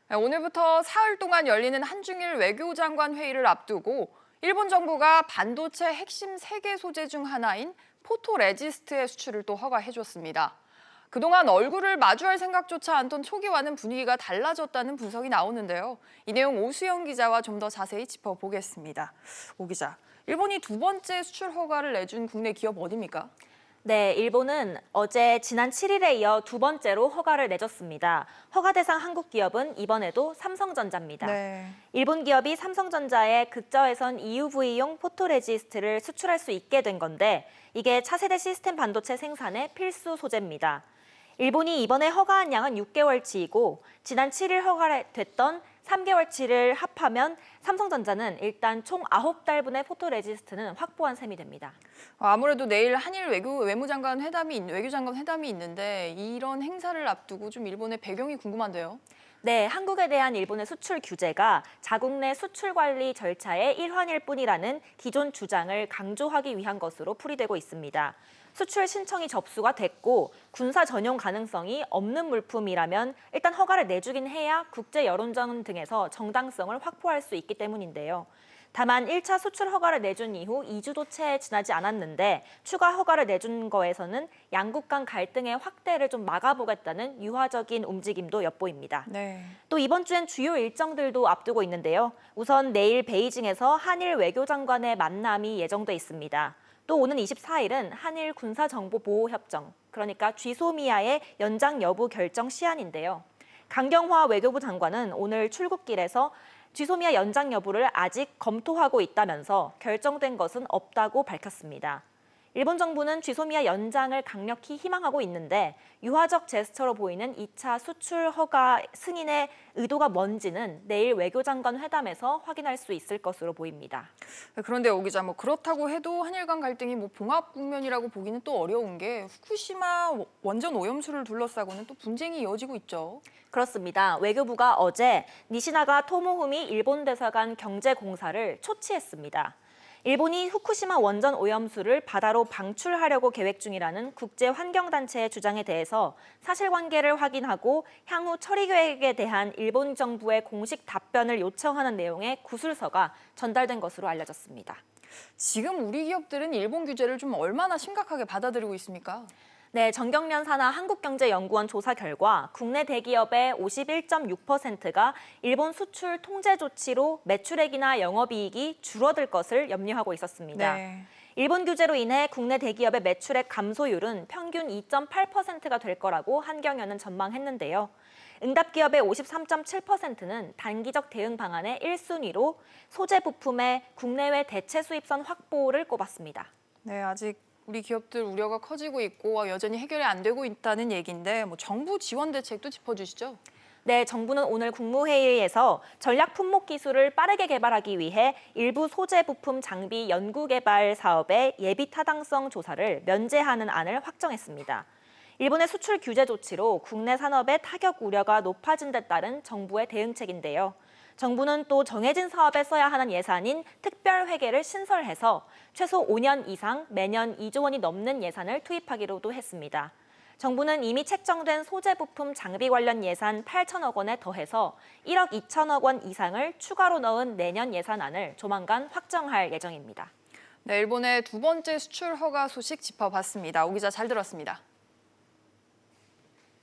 네, 오늘부터 사흘 동안 열리는 한중일 외교장관 회의를 앞두고 일본 정부가 반도체 핵심 3개 소재 중 하나인 포토레지스트의 수출을 또 허가해줬습니다. 그동안 얼굴을 마주할 생각조차 않던 초기와는 분위기가 달라졌다는 분석이 나오는데요. 이 내용 오수영 기자와 좀 더 자세히 짚어보겠습니다. 오 기자, 일본이 두 번째 수출 허가를 내준 국내 기업 어디입니까? 네, 일본은 어제 지난 7일에 이어 두 번째로 허가를 내줬습니다. 허가 대상 한국 기업은 이번에도 삼성전자입니다. 네. 일본 기업이 삼성전자에 극저외선 EUV용 포토레지스트를 수출할 수 있게 된 건데 이게 차세대 시스템 반도체 생산의 필수 소재입니다. 일본이 이번에 허가한 양은 6개월치이고 지난 7일 허가됐던 3개월치를 합하면 삼성전자는 일단 총 9달분의 포토레지스트는 확보한 셈이 됩니다. 아무래도 내일 한일 외무장관 외교장관 회담이 있는데 이런 행사를 앞두고 좀 일본의 배경이 궁금한데요. 네, 한국에 대한 일본의 수출 규제가 자국 내 수출 관리 절차의 일환일 뿐이라는 기존 주장을 강조하기 위한 것으로 풀이되고 있습니다. 수출 신청이 접수가 됐고 군사 전용 가능성이 없는 물품이라면 일단 허가를 내주긴 해야 국제 여론전 등에서 정당성을 확보할 수 있기 때문인데요. 다만 1차 수출 허가를 내준 이후 2주도 채 지나지 않았는데 추가 허가를 내준 거에서는 양국 간 갈등의 확대를 좀 막아보겠다는 유화적인 움직임도 엿보입니다. 네. 또 이번 주엔 주요 일정들도 앞두고 있는데요. 우선 내일 베이징에서 한일 외교장관의 만남이 예정돼 있습니다. 또 오는 24일은 한일 군사정보보호협정, 그러니까 GSOMIA의 연장 여부 결정 시한인데요. 강경화 외교부 장관은 오늘 출국길에서 GSOMIA 연장 여부를 아직 검토하고 있다면서 결정된 것은 없다고 밝혔습니다. 일본 정부는 GSOMIA 연장을 강력히 희망하고 있는데 유화적 제스처로 보이는 2차 수출 허가 승인의 의도가 뭔지는 내일 외교장관 회담에서 확인할 수 있을 것으로 보입니다. 그런데 오 기자, 그렇다고 해도 한일 간 갈등이 봉합 국면이라고 보기는 또 어려운 게 후쿠시마 원전 오염수를 둘러싸고는 또 분쟁이 이어지고 있죠. 그렇습니다. 외교부가 어제 니시나가 토모후미 일본 대사관 경제공사를 초치했습니다. 일본이 후쿠시마 원전 오염수를 바다로 방출하려고 계획 중이라는 국제환경단체의 주장에 대해서 사실관계를 확인하고 향후 처리 계획에 대한 일본 정부의 공식 답변을 요청하는 내용의 구술서가 전달된 것으로 알려졌습니다. 지금 우리 기업들은 일본 규제를 좀 얼마나 심각하게 받아들이고 있습니까? 네, 정경련 산하 한국경제연구원 조사 결과 국내 대기업의 51.6%가 일본 수출 통제 조치로 매출액이나 영업이익이 줄어들 것을 염려하고 있었습니다. 네. 일본 규제로 인해 국내 대기업의 매출액 감소율은 평균 2.8%가 될 거라고 한경연은 전망했는데요. 응답 기업의 53.7%는 단기적 대응 방안의 1순위로 소재 부품의 국내외 대체 수입선 확보를 꼽았습니다. 네, 아직 우리 기업들 우려가 커지고 있고 여전히 해결이 안 되고 있다는 얘기인데 정부 지원 대책도 짚어주시죠. 네, 정부는 오늘 국무회의에서 전략 품목 기술을 빠르게 개발하기 위해 일부 소재 부품 장비 연구 개발 사업의 예비 타당성 조사를 면제하는 안을 확정했습니다. 일본의 수출 규제 조치로 국내 산업의 타격 우려가 높아진 데 따른 정부의 대응책인데요. 정부는 또 정해진 사업에 써야 하는 예산인 특별회계를 신설해서 최소 5년 이상 매년 2조 원이 넘는 예산을 투입하기로도 했습니다. 정부는 이미 책정된 소재 부품 장비 관련 예산 8천억 원에 더해서 1억 2천억 원 이상을 추가로 넣은 내년 예산안을 조만간 확정할 예정입니다. 네, 일본의 두 번째 수출 허가 소식 짚어봤습니다. 오 기자 잘 들었습니다.